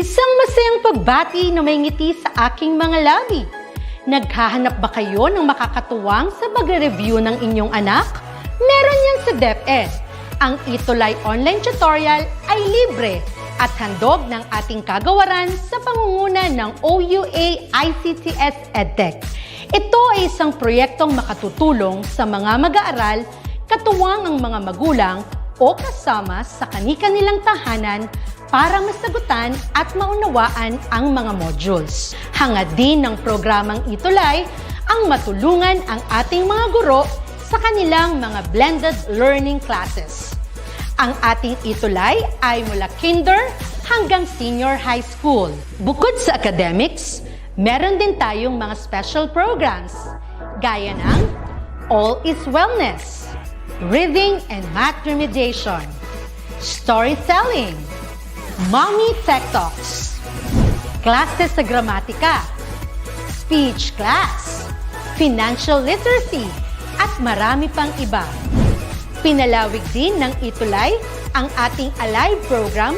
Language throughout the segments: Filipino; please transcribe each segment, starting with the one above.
Isang masayang pagbati na may ngiti sa aking mga labi. Naghahanap ba kayo ng makakatuwang sa pag-review ng inyong anak? Meron yan sa DepEd. Ang ETUlay online tutorial ay libre at handog ng ating kagawaran sa pangunguna ng OUA ICTS EdTech. Ito ay isang proyektong makatutulong sa mga mag-aaral, katuwang ang mga magulang o kasama sa kani-kanilang tahanan para masagutan at maunawaan ang mga modules. Hangad din ng programang ETUlay ang matulungan ang ating mga guro sa kanilang mga blended learning classes. Ang ating ETUlay ay mula kinder hanggang senior high school. Bukod sa academics, meron din tayong mga special programs gaya ng All is Wellness, Reading and Math Remediation, Storytelling, Mommy Tech Talks, Classes sa Gramatika, Speech Class, Financial Literacy, at marami pang iba. Pinalawig din ng ETUlay ang ating Alive program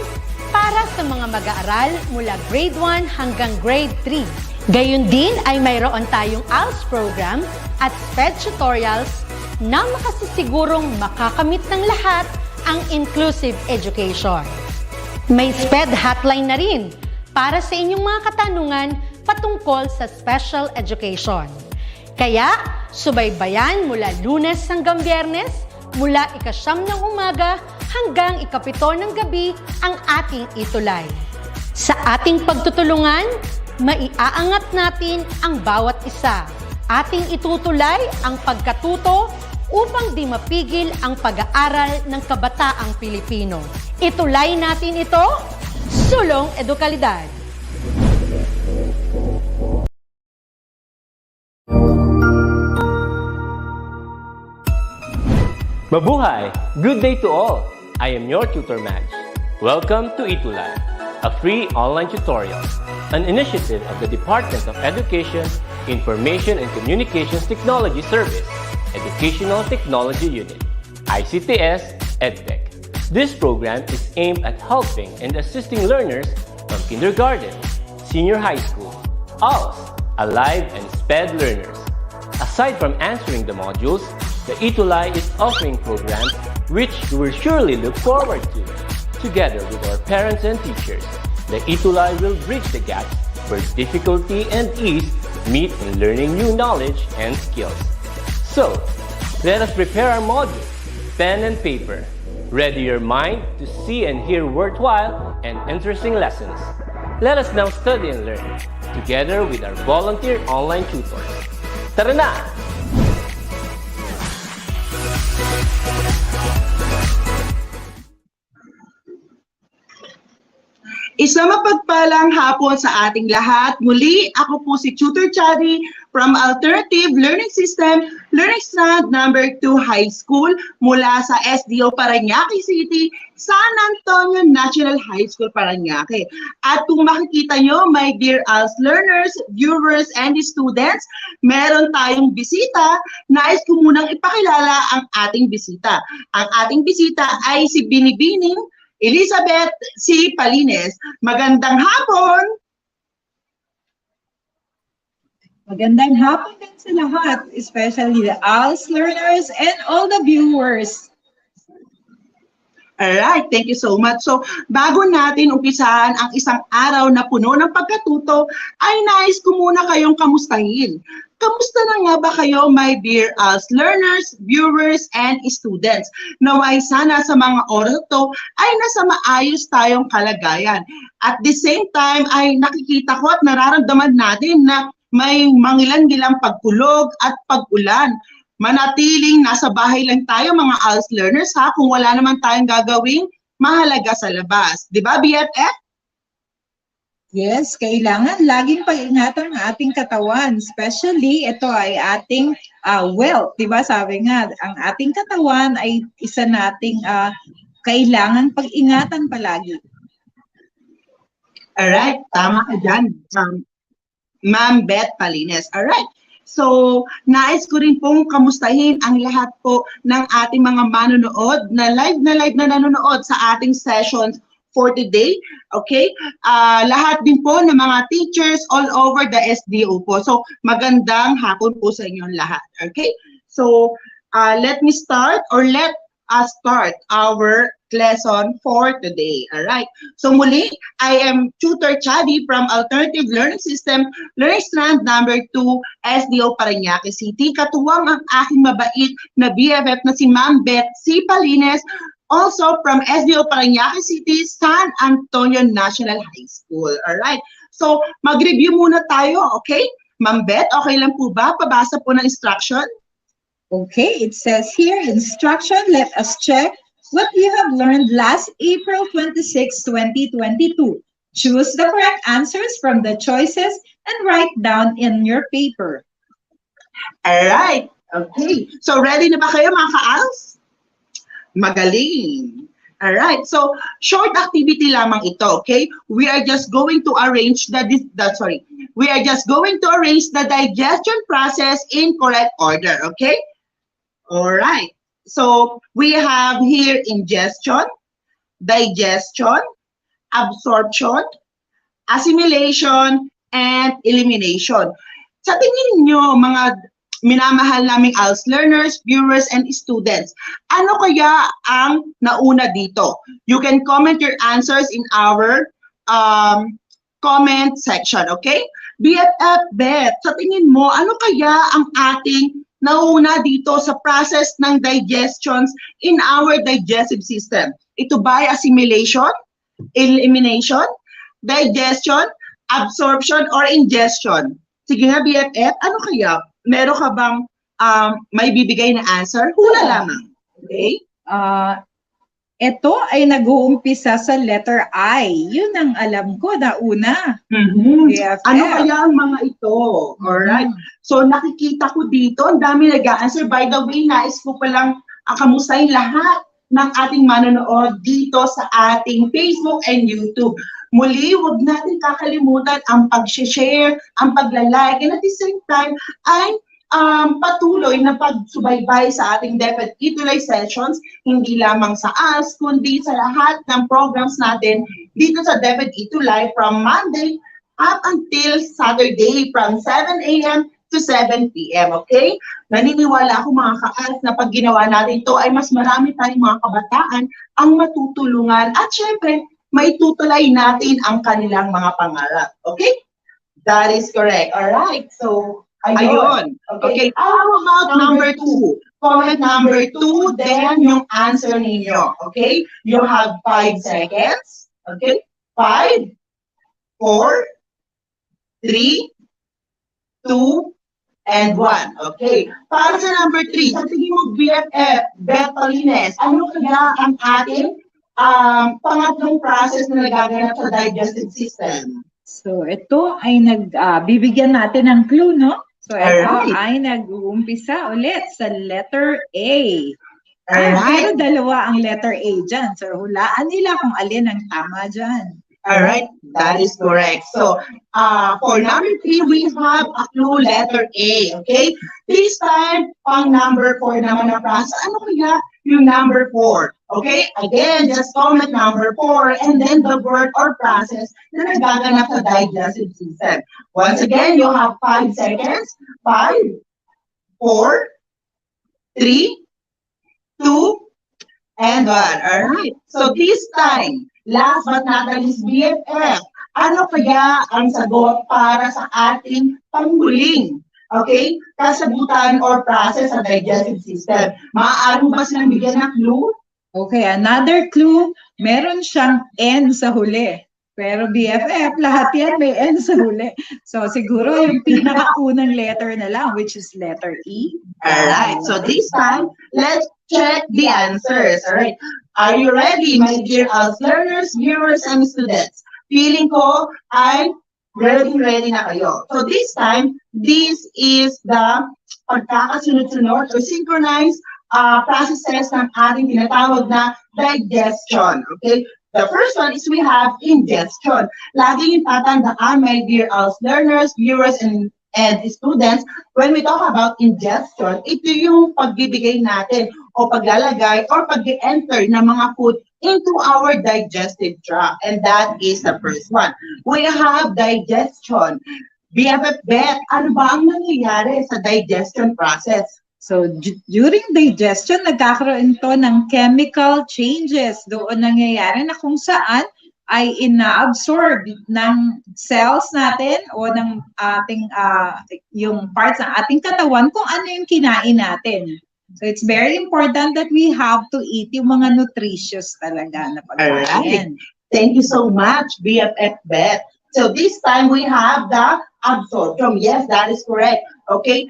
para sa mga mag-aaral mula grade 1 hanggang grade 3. Gayun din ay mayroon tayong ALS program at SPED tutorials na makasisigurong makakamit ng lahat ang inclusive education. May SPED hotline na rin para sa inyong mga katanungan patungkol sa special education. Kaya, subaybayan mula Lunes hanggang Biyernes, mula 9:00 ng umaga hanggang 7:00 ng gabi ang ating ETUlay. Sa ating pagtutulungan, maiaangat natin ang bawat isa. Ating itutulay ang pagkatuto upang di mapigil ang pag-aaral ng kabataang Pilipino. Itulay natin ito, sulong edukalidad. Mabuhay! Good day to all! I am your tutor Madge. Welcome to ETUlay, a free online tutorial, an initiative of the Department of Education, Information and Communications Technology Service, Educational Technology Unit, ICTS EdTech. This program is aimed at helping and assisting learners from kindergarten, senior high school, ALS, Alive, and SPED learners. Aside from answering the modules, the ETUlay is offering programs which you will surely look forward to. Together with our parents and teachers, the ETUlay will bridge the gaps where difficulty and ease meet in learning new knowledge and skills. So, let us prepare our modules, pen and paper. Ready your mind to see and hear worthwhile and interesting lessons. Let us now study and learn, together with our volunteer online tutors. Tara na! Isang mapagpalang hapon sa ating lahat. Muli, ako po si Tutor Chadi from Alternative Learning System, Learning Strand number 2 High School mula sa SDO Parañaque City, San Antonio National High School, Parañaque. At kung makikita nyo, my dear ALS learners, viewers, and students, meron tayong bisita. Nais ko munang ipakilala ang ating bisita. Ang ating bisita ay si Binibining Elizabeth C. Palines. Magandang hapon! Magandang hapon din sa lahat, especially the ALS learners and all the viewers. Alright, thank you so much. So, bago natin umpisahan ang isang araw na puno ng pagkatuto, ay nais ko muna kayong kamustahin. Kamusta na nga ba kayo, my dear ALS learners, viewers, and students? Naway sana sa mga oras to ay nasa maayos tayong kalagayan. At the same time ay nakikita ko at nararamdaman natin na may mangilan-gilang pagkulog at pag-ulan. Manatiling nasa bahay lang tayo mga ALS learners ha, kung wala naman tayong gagawing mahalaga sa labas. Di ba, BFF? Yes, kailangan laging pag-ingatan ang ating katawan. Especially, ito ay ating wealth. Diba? Sabi nga, ang ating katawan ay isa nating kailangan pag-ingatan palagi. Alright, tama ka dyan, Ma'am Beth Palines. Alright, so nais ko rin pong kamustahin ang lahat po ng ating mga manonood na live na nanonood sa ating sessions for today. Okay? Lahat din po ng mga teachers all over the SDO po. So, magandang hapon po sa inyong lahat. Okay? So, let us start our lesson for today. Alright? So, muli, I am Tutor Chadi from Alternative Learning System, Learning Strand number 2, SDO Parañaque City. Katuwang ang aking mabait na BFF na si Ma'am Beth C. Palines, also from SDO Parañaque City, San Antonio National High School. Alright? So, mag-review muna tayo, okay? Ma'am Beth, okay lang po ba? Pabasa po ng instruction. Okay, it says here, instruction, let us check what you have learned last April 26, 2022. Choose the correct answers from the choices and write down in your paper. Alright, okay. So, ready na ba kayo mga ka-ALS? Magaling. Alright, so short activity lamang ito, okay? We are just going to arrange the digestion process in correct order, okay? Alright, so we have here ingestion, digestion, absorption, assimilation, and elimination. Sa tingin niyo, mga minamahal naming ALS learners, viewers, and students, ano kaya ang nauna dito? You can comment your answers in our comment section, okay? BFF Beth, sa tingin mo, ano kaya ang ating nauna dito sa process ng digestions in our digestive system? Ito ba ay assimilation, elimination, digestion, absorption, or ingestion? Sige nga, BFF, ano kaya? Meron ka bang may bibigay na answer? Hula lamang. Okay? Ito ay nag-uumpisa sa letter I. Yun ang alam ko na una. BFF. Ano kaya ang mga ito? Alright. So nakikita ko dito, ang dami nag-a-answer. By the way, nais ko palang kamustahin lahat ng ating manonood dito sa ating Facebook and YouTube. Muli, huwag natin kakalimutan ang pag-share, ang pagla-like, and at the same time, ay patuloy na pagsubaybay sa ating DepEd ETUlay sessions, hindi lamang sa ALS, kundi sa lahat ng programs natin dito sa DepEd ETUlay from Monday up until Saturday from 7 a.m. to 7 p.m. Okay? Naniniwala ako mga ka-ALS na pag ginawa natin ito ay mas marami tayong mga kabataan ang matutulungan at syempre, maitutulay natin ang kanilang mga pangarap. Okay? That is correct. Alright. So, ayun. Okay. How about number 2? Comment number 2, then yung answer ninyo. Okay? You have 5 seconds. Okay? 5, 4, 3, 2, and 1. Okay. Para sa number 3, sa tingin mo BFF, Beth Palines, ano kaya ang ating pangatlong process na nagaganap sa digestive system? So, ito ay bibigyan natin ng clue, no? So, ito Alright. ay nag-uumpisa ulit sa letter A. Alright. Pero dalawa ang letter A dyan. So, hulaan nila kung alin ang tama dyan. Alright, that is correct. So, for number 3, we have a clue letter A, okay? This time, pang number 4 naman na process. Ano kaya yung number 4? Okay, again, just comment number 4 and then the word or process na nagaganap sa digestive system. Once again, you have 5 seconds. 5, 4, 3, 2, and 1. Alright, so this time, last but not the least, BFF, ano kaya ang sagot para sa ating panghuling, okay, kasagutan or process sa digestive system? Maaari mo ba silang bigyan ng clue? Okay, another clue, meron siyang N sa huli. Pero BFF, lahat yan may N sa huli. So siguro yung pinakaunang letter na lang, which is letter E. Alright, so this time, let's check the answers. Alright, are you ready, my dear ALS learners, viewers, and students? Feeling ko ay ready na kayo. So this time, this is the pagkakasunod-sunod or synchronized processes ng ating tinatawag na digestion. Okay? The first one is we have ingestion. Lagi yung tatandaan, my dear ALS learners, viewers, and students, when we talk about ingestion, ito yung pagbibigay natin o paglalagay or pag-enter ng mga food into our digestive tract. And that is the first one. We have digestion. BFF Bet, ano ba ang nangyayari sa digestion process? So, during digestion, nagkakaroon to ng chemical changes. Doon nangyayari na kung saan ay ina-absorb ng cells natin o ng ating yung parts ng ating katawan kung ano yung kinain natin. So, it's very important that we have to eat yung mga nutritious talaga na pagkain. Alright. Thank you so much, BFF Bet. So this time we have the absorption. Yes, that is correct. Okay?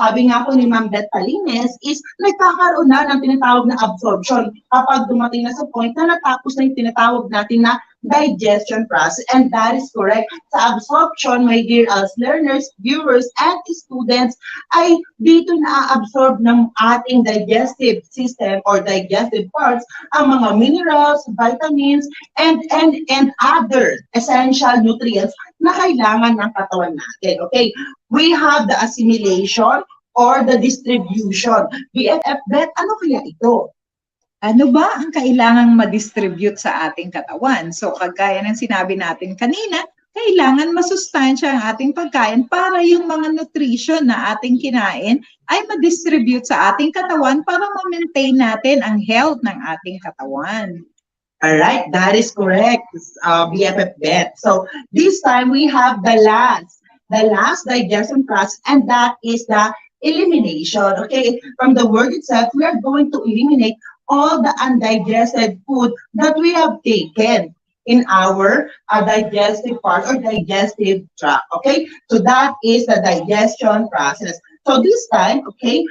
Sabi nga po ni Ma'am Beth Palines is nagkakaroon na ng tinatawag na absorption kapag dumating na sa point na natapos na yung tinatawag natin na digestion process. And that is correct. Sa absorption, my dear learners, viewers, and students, ay dito na-absorb ng ating digestive system or digestive parts ang mga minerals, vitamins, and other essential nutrients na kailangan ng katawan natin. Okay? We have the assimilation or the distribution. BFF Bet, ano kaya ito? Ano ba ang kailangang ma-distribute sa ating katawan? So, kagaya ng sinabi natin kanina, kailangan masustansya ang ating pagkain para yung mga nutrition na ating kinain ay ma-distribute sa ating katawan para ma-maintain natin ang health ng ating katawan. Alright, that is correct, BFF Bet. So, this time we have the last digestion process, and that is the elimination. Okay, from the word itself, we are going to eliminate all the undigested food that we have taken in our digestive part or digestive tract. Okay, so that is the digestion process. So this time, okay,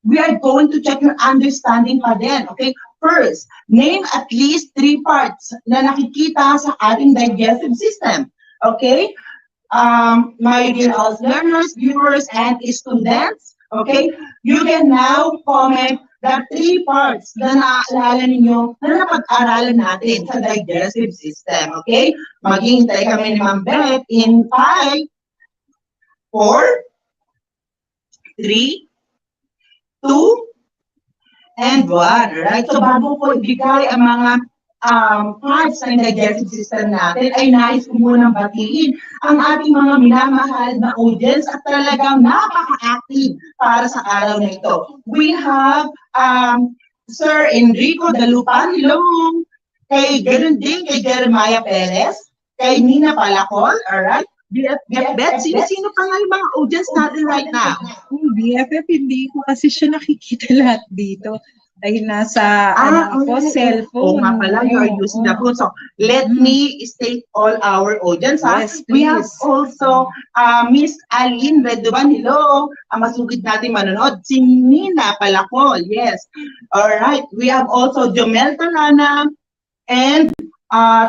we are going to check your understanding pa din. Okay, first, name at least 3 parts na nakikita sa ating digestive system. Okay, my dear learners, viewers, and students, okay, you can now comment the 3 parts na naalala ninyo na napag-aralan natin sa digestive system. Okay, maghihintay kami ni Ma'am Beth in 5, 4, 3, 2, and 1. Right? So bago po ibigay ang mga parts ng digestive system natin, ay nais ko munang batiin ang ating mga minamahal na audience at talagang napaka-active para sa araw na ito. We have Sir Enrico Dalupan, hello, kay ganoon din kay Jeremiah Perez, kay Nina Palacol, alright? BFF, sino pa nga yung mga audience natin right now? BFF, hindi ko kasi siya nakikita lahat dito. Dahil nasa cellphone. Oo nga pala, you are using the phone. So, let me state all our audience. Yes, we have also Miss Aline Redovan, hello. Ang masugid natin manonood, si Nina Palacol, yes. Alright, we have also Jomel Tarana, and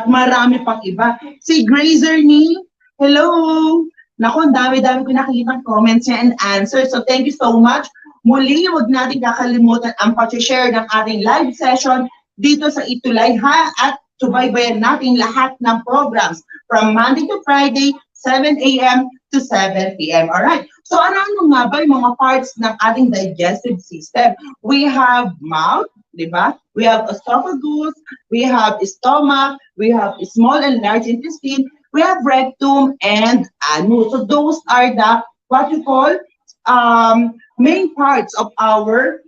marami pang iba. Si Grazer ni, hello. Naku, ang dami-dami ko nakikita comments niya and answers. So, thank you so much. Muli, huwag natin kakalimutan ang pag-share ng ating live session dito sa ETUlay, ha? At subaybayan natin lahat ng programs from Monday to Friday, 7 a.m. to 7 p.m. Alright? So ano nga ba yung mga parts ng ating digestive system? We have mouth, di ba? We have esophagus, we have stomach, we have small and large intestine, we have rectum and anus. So those are the, what you call, main parts of our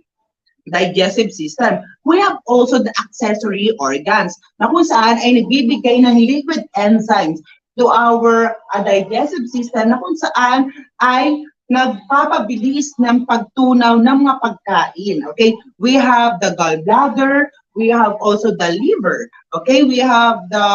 digestive system. We have also the accessory organs na kung saan ay nagbibigay ng liquid enzymes to our digestive system na kung saan ay nagpapabilis ng pagtunaw ng mga pagkain. Okay? We have the gallbladder, we have also the liver. Okay? We have the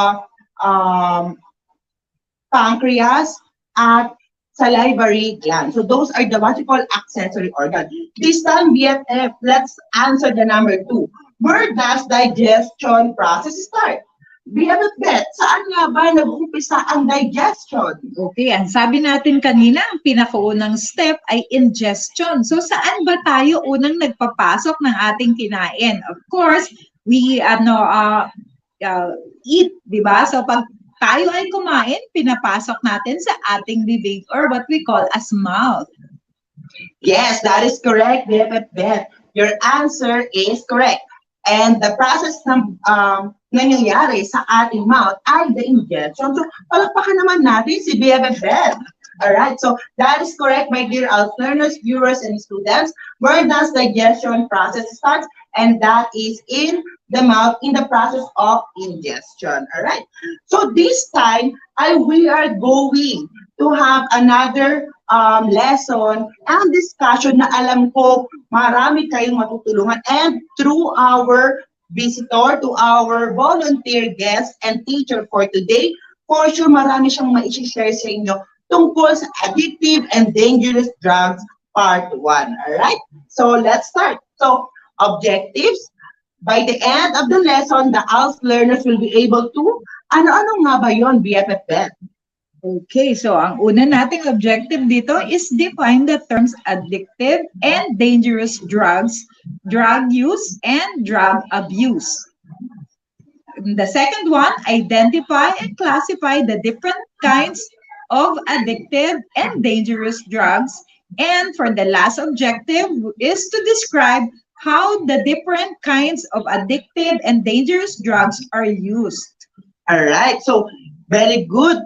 pancreas at salivary gland. So those are the what you call accessory organs. This time, BFF, let's answer the number 2. Where does digestion process start? BFF Bet, saan nga ba nag-umpisa ang digestion? Okay, ang sabi natin kanina, ang pinakaunang step ay ingestion. So saan ba tayo unang nagpapasok ng ating kinain? Of course, we eat, di ba? So pag tayo ay kumain, pinapasok natin sa ating bibig or what we call as mouth. Yes, that is correct, BFF Bet. Your answer is correct. And the process ng nangyayari sa ating mouth ay the ingestion. So, palakpakan naman natin si BFF. Alright, so that is correct, my dear learners, viewers, and students. Where does digestion process starts? And that is in the mouth, in the process of ingestion. Alright, so this time, we are going to have another lesson and discussion na alam ko marami kayong matutulungan, and through our visitor, to our volunteer guest and teacher for today, for sure marami siyang ma-share sa inyo tungkol sa addictive and dangerous drugs part 1. Alright? So, let's start. So, objectives. By the end of the lesson, the ALS learners will be able to, ano-ano nga ba yun, BFF? Okay, so ang una nating objective dito is define the terms addictive and dangerous drugs, drug use, and drug abuse. The second one, identify and classify the different kinds of addictive and dangerous drugs. And for the last objective is to describe how the different kinds of addictive and dangerous drugs are used. All right. So, very good,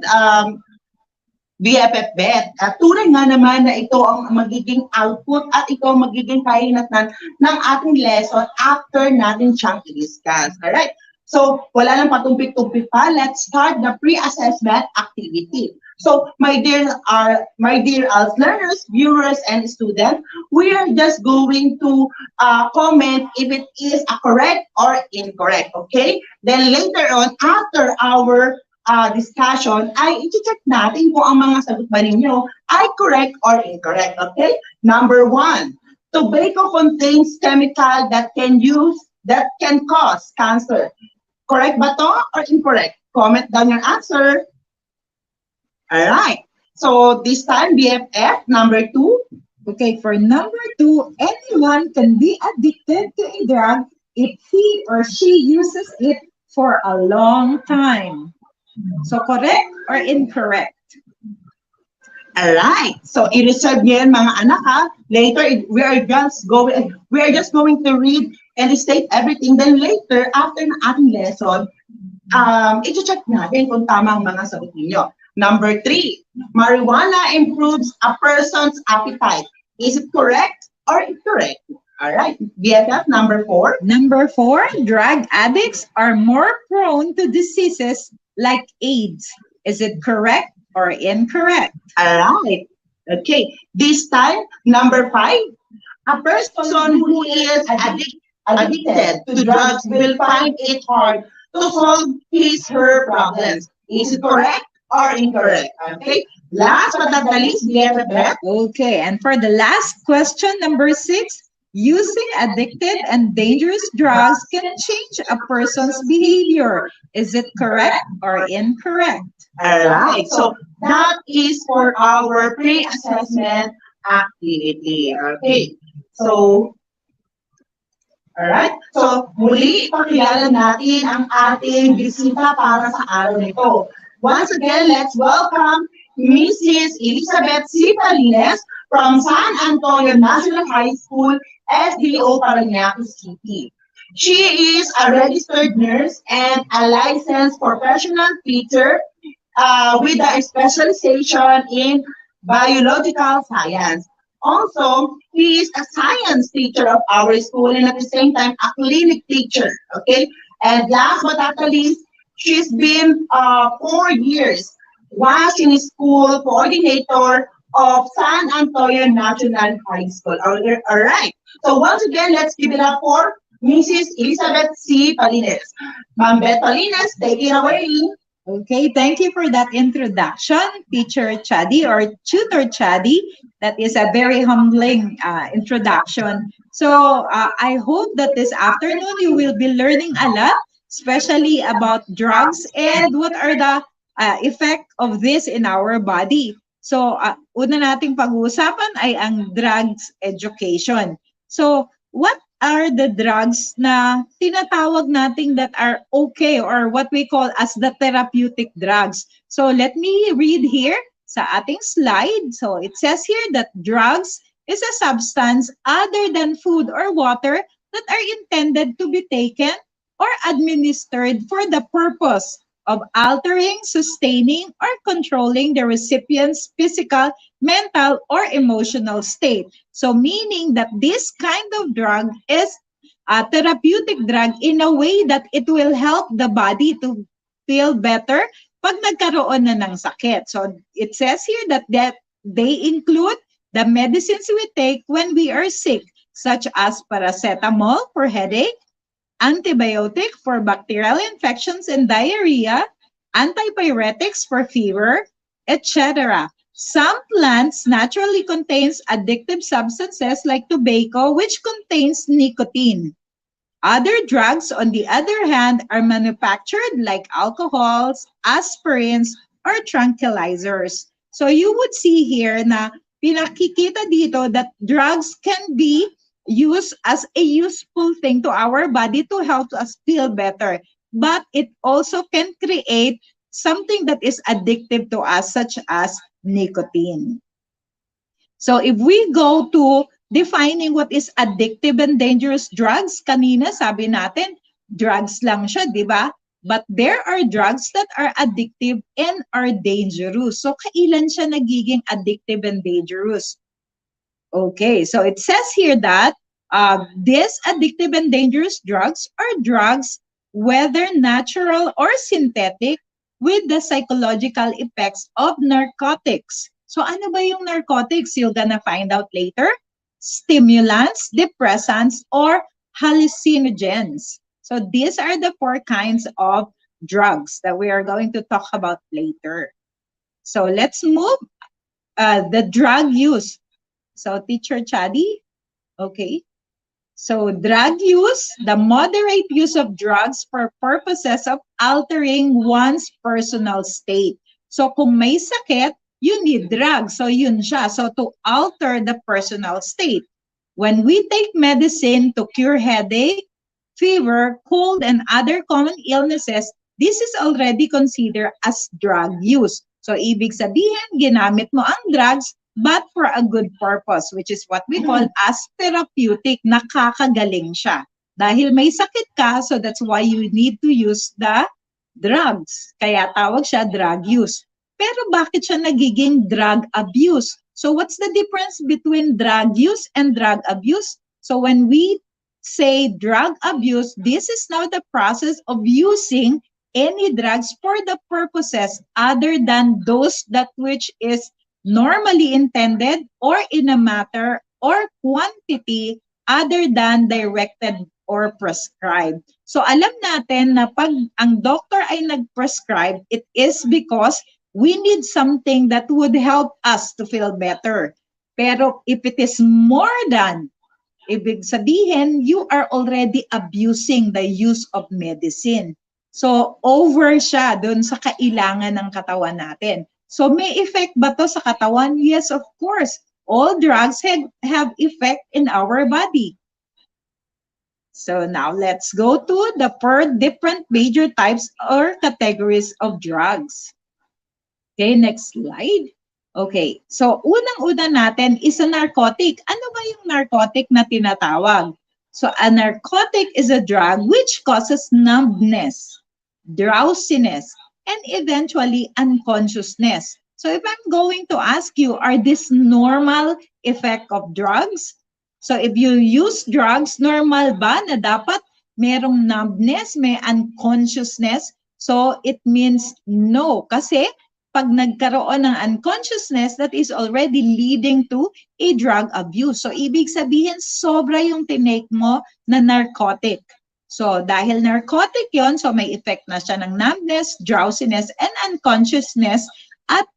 BFF Bet. Tunay nga naman na ito ang magiging output at ito ang magiging kahinatnan ng ating lesson after natin siyang i-discuss. All right. So, wala nang patumpik-tumpik pa. Let's start the pre-assessment activity. So, my dear ALS learners, viewers, and students, we are just going to comment if it is a correct or incorrect, okay? Then later on, after our discussion, ay i-check natin kung ang mga sagot ba ninyo ay correct or incorrect, okay? Number 1, tobacco contains chemical that can cause cancer. Correct ba to or incorrect? Comment down your answer. All right. So this time, BFF, number 2. Okay, for number 2, anyone can be addicted to a drug if he or she uses it for a long time. So correct or incorrect? All right. So i-reserve niyo yan, mga anak, ha. Later, we are just going to read and state everything. Then later, after na ating lesson, i-check natin kung tama ang mga sagot niyo. Number 3, marijuana improves a person's appetite. Is it correct or incorrect? All right. BFF, number 4. Number 4, drug addicts are more prone to diseases like AIDS. Is it correct or incorrect? All right. Okay. This time, number 5, a person who is addicted to drugs will find it hard to solve his/her problems. Is it correct or incorrect? Okay. Last but not the least, BFF. Okay, and for the last question, number 6, using addictive and dangerous drugs can change a person's behavior. Is it correct or incorrect? All right. So that is for our pre-assessment activity. Okay. So, all right. So, muli, ipakilala natin ang ating bisita para sa araw nito. Once again, let's welcome Mrs. Elizabeth C. Palines from San Antonio National High School, SDO, Parañaque City. She is a registered nurse and a licensed professional teacher with a specialization in biological science. Also, he is a science teacher of our school and at the same time a clinic teacher. Okay, and last but not least, she's been 4 years was in school coordinator of San Antonio National High School. All right. So once again, let's give it up for Mrs. Elizabeth C. Palines. Ma'am Beth Palines, take it away. Okay, thank you for that introduction, Teacher Chadi or Tutor Chadi. That is a very humbling introduction. So I hope that this afternoon you will be learning a lot, especially about drugs and what are the effect of this in our body. So una nating pag-uusapan ay ang drugs education. So what are the drugs na tinatawag nating that are okay or what we call as the therapeutic drugs? So let me read here sa ating slide. So it says here that drugs is a substance other than food or water that are intended to be taken or administered for the purpose of altering, sustaining, or controlling the recipient's physical, mental, or emotional state. So meaning that this kind of drug is a therapeutic drug in a way that it will help the body to feel better pag nagkaroon na ng sakit. So it says here that they include the medicines we take when we are sick, such as paracetamol for headache, antibiotic for bacterial infections and diarrhea, antipyretics for fever, etc. Some plants naturally contains addictive substances like tobacco, which contains nicotine. Other drugs, on the other hand, are manufactured like alcohols, aspirins, or tranquilizers. So you would see here na pinakikita dito that drugs can be used as a useful thing to our body to help us feel better. But it also can create something that is addictive to us, such as nicotine. So if we go to defining what is addictive and dangerous drugs, kanina sabi natin, drugs lang siya, di ba? But there are drugs that are addictive and are dangerous. So kailan siya nagiging addictive and dangerous? Okay, so it says here that these addictive and dangerous drugs are drugs, whether natural or synthetic, with the psychological effects of narcotics. So ano ba yung narcotics? You're gonna find out later. Stimulants, depressants, or hallucinogens. So these are the 4 kinds of drugs that we are going to talk about later. So let's move the drug use. So Teacher Chadi, okay. So drug use, the moderate use of drugs for purposes of altering one's personal state. So kung may sakit, you need drugs. So yun siya. So to alter the personal state. When we take medicine to cure headache, fever, cold, and other common illnesses, this is already considered as drug use. So ibig sabihin, ginamit mo ang drugs but for a good purpose, which is what we call as therapeutic. Nakakagaling siya. Dahil may sakit ka, so that's why you need to use the drugs. Kaya tawag siya drug use. Pero bakit siya nagiging drug abuse? So what's the difference between drug use and drug abuse? So when we say drug abuse, this is now the process of using any drugs for the purposes other than those that which is normally intended or in a matter or quantity other than directed or prescribed. So alam natin na pag ang doctor ay nag-prescribe, it is because we need something that would help us to feel better. Pero if it is more than, ibig sabihin, you are already abusing the use of medicine. So over siya dun sa kailangan ng katawan natin. So may effect ba to sa katawan? Yes, of course. All drugs have effect in our body. So now let's go to the 4 different major types or categories of drugs. Okay, next slide. Okay, so unang-una natin is a narcotic. Ano ba yung narcotic na tinatawag? So a narcotic is a drug which causes numbness, drowsiness, and eventually unconsciousness. So if I'm going to ask you, are this normal effect of drugs? So if you use drugs, normal ba na dapat merong numbness, may unconsciousness? So it means no. Kasi pag nagkaroon ng unconsciousness, that is already leading to a drug abuse. So ibig sabihin, sobra yung tinake mo na narcotic. So dahil narcotic yon, so may effect na siya ng numbness, drowsiness, and unconsciousness. At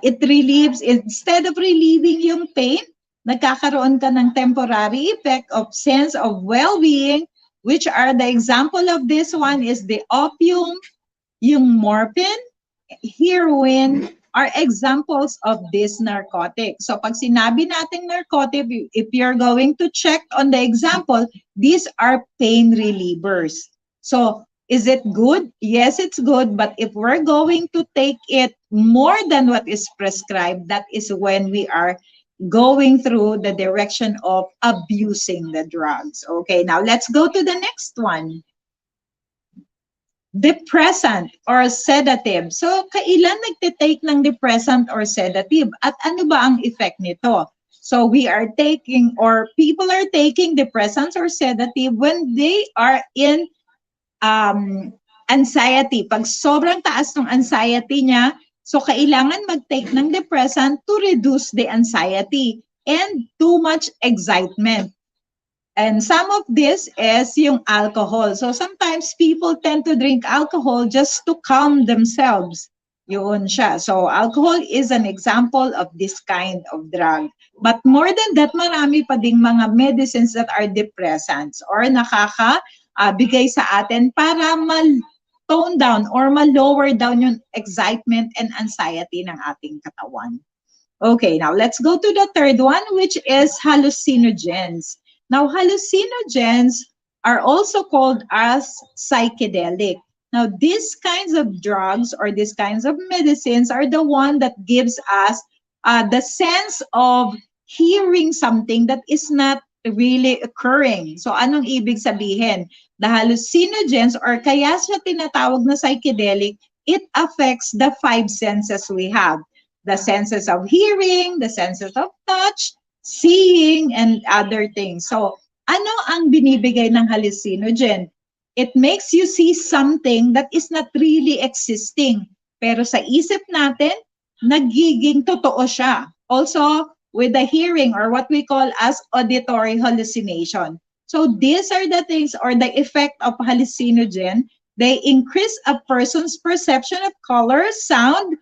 it relieves, instead of relieving yung pain, nagkakaroon ka ng temporary effect of sense of well-being, which are the example of this one is the opium, yung morphine, heroin, are examples of this narcotic. So pag sinabi nating narcotic, if you're going to check on the example, these are pain relievers. So is it good? Yes, it's good. But if we're going to take it more than what is prescribed, that is when we are going through the direction of abusing the drugs. Okay, now let's go to the next one. Depressant or sedative. So, kailan nagtitake ng depressant or sedative? At ano ba ang effect nito? So, we are taking, or people are taking depressants or sedative when they are in anxiety. Pag sobrang taas ng anxiety niya, so kailangan mag-take ng depressant to reduce the anxiety and too much excitement. And some of this is yung alcohol. So sometimes people tend to drink alcohol just to calm themselves. Yun siya. So alcohol is an example of this kind of drug. But more than that, marami pa ding mga medicines that are depressants or nakaka-bigay sa atin para tone down or ma-lower down yung excitement and anxiety ng ating katawan. Okay, now let's go to the third one, which is hallucinogens. Now, hallucinogens are also called as psychedelic. Now, these kinds of drugs or these kinds of medicines are the one that gives us the sense of hearing something that is not really occurring. So, anong ibig sabihin? The hallucinogens, or kaya siya tinatawag na psychedelic, it affects the 5 senses we have. The senses of hearing, the senses of touch, seeing, and other things. So, ano ang binibigay ng hallucinogen? It makes you see something that is not really existing. Pero sa isip natin, nagiging totoo siya. Also, with the hearing or what we call as auditory hallucination. So, these are the things or the effect of hallucinogen. They increase a person's perception of color, sound,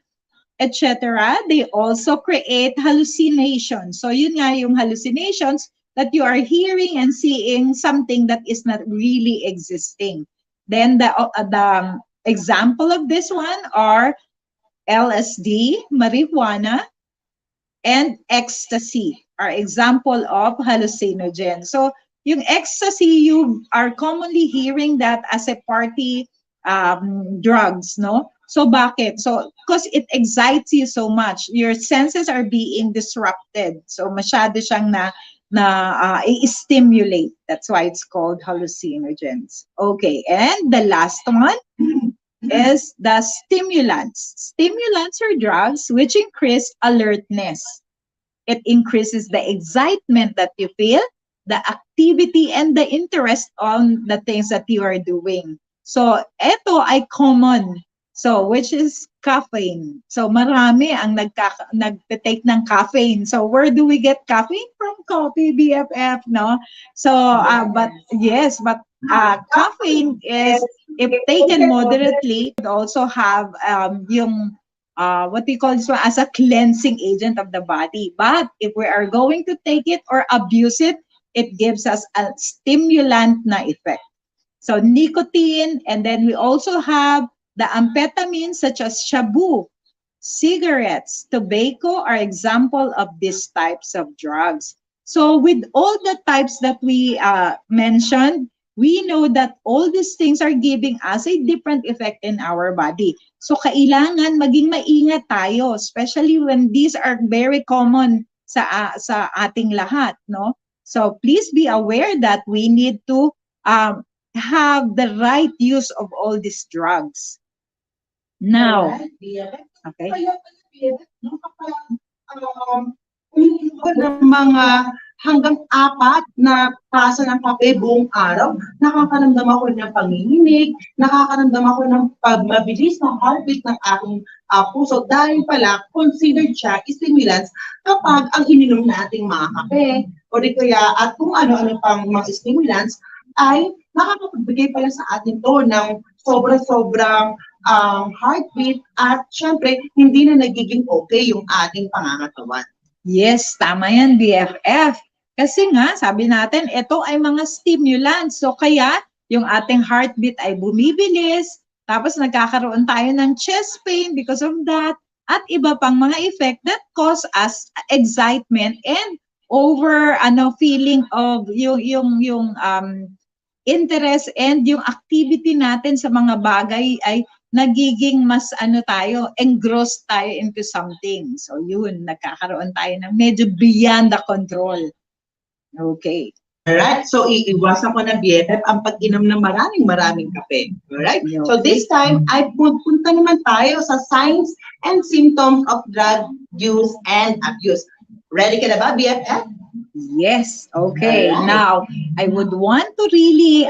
etc. They also create hallucinations. So yun nga yung hallucinations that you are hearing and seeing something that is not really existing. Then the example of this one are LSD, marijuana, and ecstasy are example of hallucinogen. So yung ecstasy, you are commonly hearing that as a party drugs, no? So bakit? So because it excites you so much, your senses are being disrupted. So masyado siyang i-stimulate. That's why it's called hallucinogens. Okay, and the last one is the stimulants. Stimulants are drugs which increase alertness. It increases the excitement that you feel, the activity, and the interest on the things that you are doing. So, ito ay common. So, which is caffeine. So, marami ang nagtitake ng caffeine. So, where do we get caffeine? From coffee, BFF, no? So, but caffeine is, if taken moderately, it also have yung what we call this one as a cleansing agent of the body. But if we are going to take it or abuse it, it gives us a stimulant na effect. So, nicotine, and then we also have the amphetamines such as shabu, cigarettes, tobacco are example of these types of drugs. So with all the types that we mentioned, we know that all these things are giving us a different effect in our body. So kailangan maging maingat tayo, especially when these are very common sa ating lahat, no? So please be aware that we need to have the right use of all these drugs. Now, okay. Mga hanggang 4 na tasa ng kape buong araw, nakakaramdam ako ng panginginig, nakakaramdam ako ng mabilis na heartbeat ng aking puso dahil pala considered siya stimulants kapag ang ininom nating mga kape o di kaya at kung ano-ano pang mga stimulants ay nakakapagbigay pala sa atin to ng sobra-sobrang heartbeat at syempre hindi na nagiging okay yung ating pangangatawan. Yes, tama yan, BFF. Kasi nga, sabi natin, ito ay mga stimulants. So kaya yung ating heartbeat ay bumibilis, tapos nagkakaroon tayo ng chest pain because of that, at iba pang mga effect that cause us excitement and feeling of yung interest and yung activity natin sa mga bagay ay nagiging mas tayo, engrossed tayo into something. So yun, nagkakaroon tayo ng medyo beyond the control. Okay. Alright, so iiwasan ko na BFF ang pag-inom ng maraming kape. Alright, so this time, ay punta naman tayo sa signs and symptoms of drug use and abuse. Ready ka na ba, BFF? Yes, okay. Alright. Now, I would want to really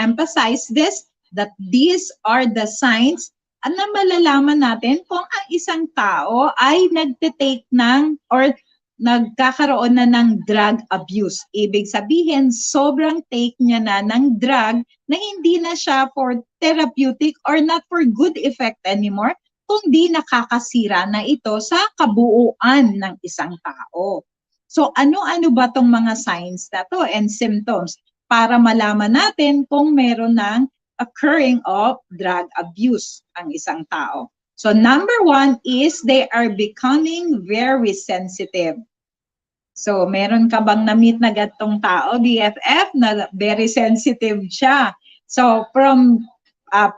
emphasize this, that these are the signs na malalaman natin kung ang isang tao ay nagte-take ng or nagkakaroon na ng drug abuse. Ibig sabihin, sobrang take niya na ng drug na hindi na siya for therapeutic or not for good effect anymore, kundi nakakasira na ito sa kabuuan ng isang tao. So ano-ano ba tong mga signs na to and symptoms para malaman natin kung meron ng occurring of drug abuse ang isang tao? So number one is they are becoming very sensitive. So, meron ka bang na-meet na gatong tao, BFF, na very sensitive siya? So, from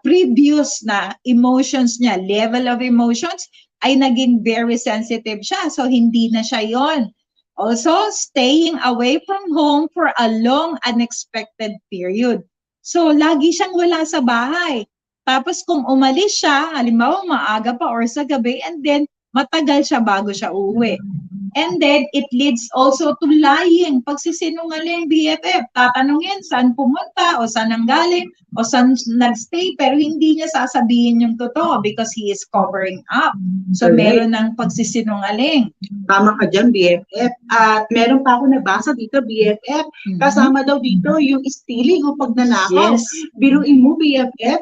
previous na emotions niya, level of emotions, ay naging very sensitive siya. So, hindi na siya yon. Also, staying away from home for a long, unexpected period. So, lagi siyang wala sa bahay. Tapos, kung umalis siya, halimbawa maaga pa or sa gabi, and then matagal siya bago siya uuwi. And then, it leads also to lying. Pagsisinungaling, BFF, tatanungin saan pumunta o saan nanggaling o saan nagstay, pero hindi niya sasabihin yung totoo because he is covering up. So, meron ng pagsisinungaling. Tama ka dyan, BFF. At meron pa ako nabasa dito, BFF. Kasama daw dito yung stealing o pagnanakaw. Yes. Biruin mo, BFF,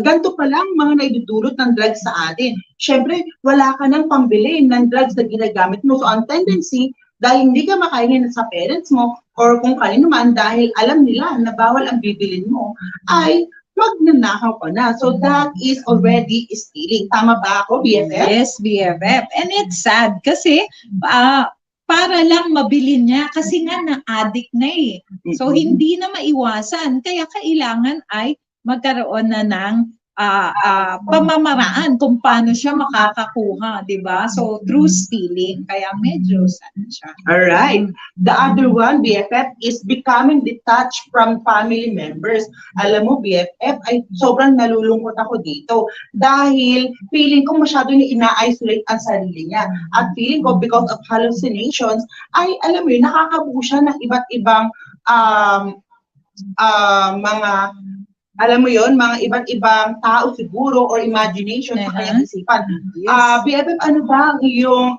ganito pa lang mga naidudulot ng drugs sa atin. Siyempre, wala ka nang pambili ng drugs na ginagamit mo. So, ang tendency, dahil hindi ka makaingin sa parents mo or kung kanino man, dahil alam nila na bawal ang bibilin mo, ay magnanakaw ka na. So, that is already stealing. Tama ba ako, BFF? Yes, BFF. And it's sad kasi para lang mabili niya kasi nga na-addict na eh. So, hindi na maiwasan. Kaya kailangan ay magkaroon na ng pamamaraan kung paano siya makakakuha, di ba? So, through stealing. Kaya medyo sad siya. Alright. The other one, BFF, is becoming detached from family members. Alam mo, BFF, ay sobrang nalulungkot ako dito dahil feeling ko masyado niya ina-isolate ang sarili niya. At feeling ko, because of hallucinations, ay alam mo yun, nakakabuo siya ng iba't ibang mga alam mo yon, mga iba't ibang tao siguro or imagination sa kanyang isipan. Yes. BFF, ano ba ang iyong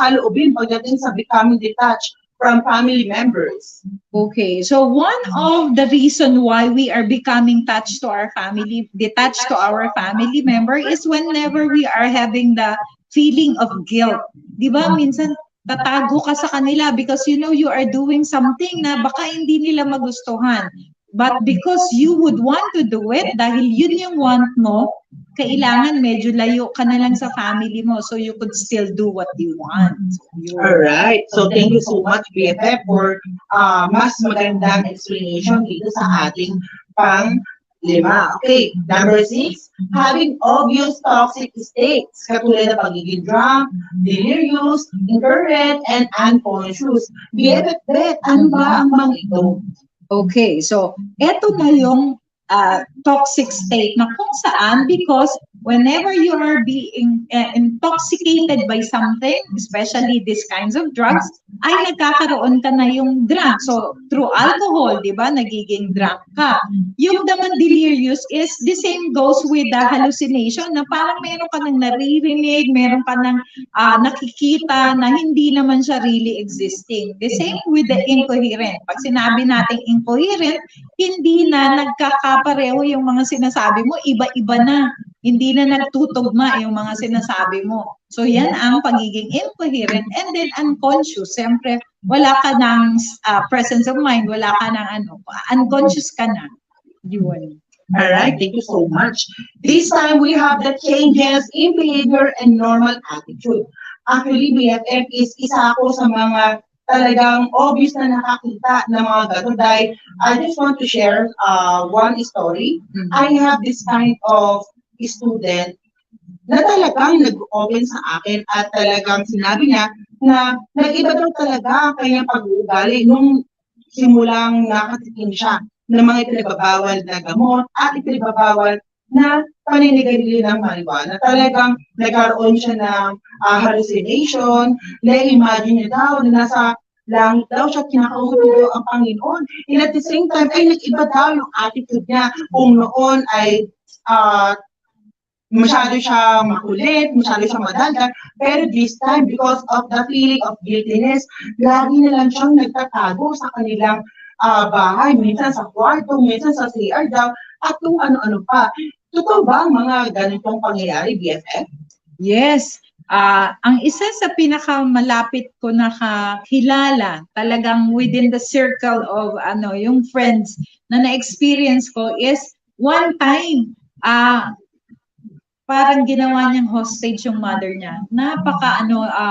saloobin pagdating sa becoming detached from family members? Okay, so one of the reason why we are becoming detached to our family member is whenever we are having the feeling of guilt. Di ba, minsan tatago ka sa kanila because you know you are doing something na baka hindi nila magustuhan. But because you would want to do it, dahil yun yung want mo, kailangan medyo layo ka na lang sa family mo so you could still do what you want. Alright. So, thank you so much, BFF, for mas magandang explanation dito sa ating pang-lima. Okay. Number 6, having obvious toxic states, katulad ng pagiging drunk, delirious, incoherent, and unconscious. BFF, ano ba ang mga ito? Okay, so eto na yung toxic state na kung saan because whenever you are being intoxicated by something, especially these kinds of drugs, ay nagkakaroon ka na yung drunk. So, through alcohol, di ba, nagiging drunk ka. Yung naman delirious is the same goes with the hallucination na parang meron ka nang naririnig, meron ka nang nakikita na hindi naman siya really existing. The same with the incoherent. Pag sinabi natin incoherent, hindi na nagkakapareho yung mga sinasabi mo, iba-iba na. Hindi na nagtutugma yung mga sinasabi mo. So yan ang pagiging incoherent and then unconscious. Siyempre, wala ka ng presence of mind, wala ka ng unconscious ka na. Yun. Alright, thank you so much. This time we have the changes in behavior and normal attitude. Actually, BFF is isa ako sa mga talagang obvious na nakakita ng mga ganun dahil I just want to share one story. I have this kind of student na talagang nag-open sa akin at talagang sinabi niya na nag-iba daw talaga ang kanyang pag-uugali nung simulang nakatikim siya ng mga ipinagbabawal na gamot at ipinagbabawal na paninigarilyo ng marijuana. Talagang nagkaroon siya ng hallucination, na-imagine niya daw na nasa langit daw siya, kinakausap niya daw ang Panginoon. And at the same time, ay nag-iba daw yung attitude niya kung noon ay masyado siya makulit, masyado siya madaldal, pero this time, because of the feeling of guiltiness, lagi na lang siyang nagtatago sa kanilang bahay, minsan sa kwarto, minsan sa CR daw, at kung ano-ano pa. Totoo ba ang mga ganitong pangyayari, BFF? Yes. Ang isa sa pinakamalapit ko nakakilala, talagang within the circle of yung friends na na-experience ko is one time, parang ginawa niyang hostage yung mother niya. Napaka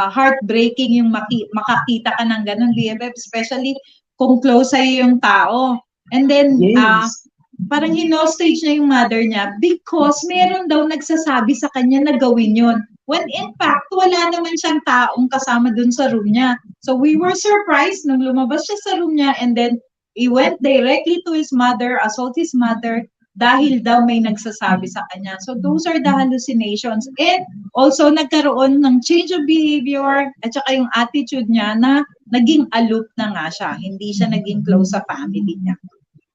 heartbreaking yung makakita ka ng ganun, BFF, especially kung close sa'yo yung tao. And then, Yes. parang hinostage niya yung mother niya because meron daw nagsasabi sa kanya na gawin yun. When in fact, wala naman siyang taong kasama dun sa room niya. So we were surprised nung lumabas siya sa room niya and then he went directly to his mother, assault his mother, dahil daw may nagsasabi sa kanya. So those are the hallucinations. And also nagkaroon ng change of behavior at saka yung attitude niya na naging aloof na nga siya. Hindi siya naging close sa family niya.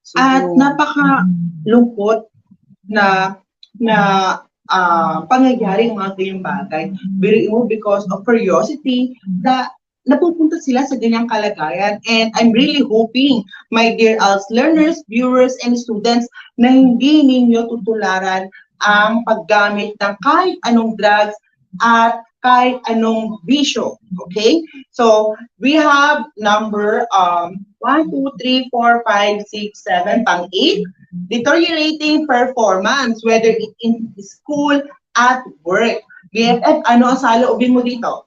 So, At napaka-lungkot na pangyayari ng mga ganyang bagay. Because of curiosity, napupunta sila sa ganyang kalagayan. And I'm really hoping, my dear ALS learners, viewers, and students, na hindi ninyo tutularan ang paggamit ng kahit anong drugs at kahit anong bisyo. Okay? So, we have number 1, 2, 3, 4, 5, 6, 7, pang-8. Deteriorating performance, whether it's in school, at work. BFF, ano ang saloobin mo dito?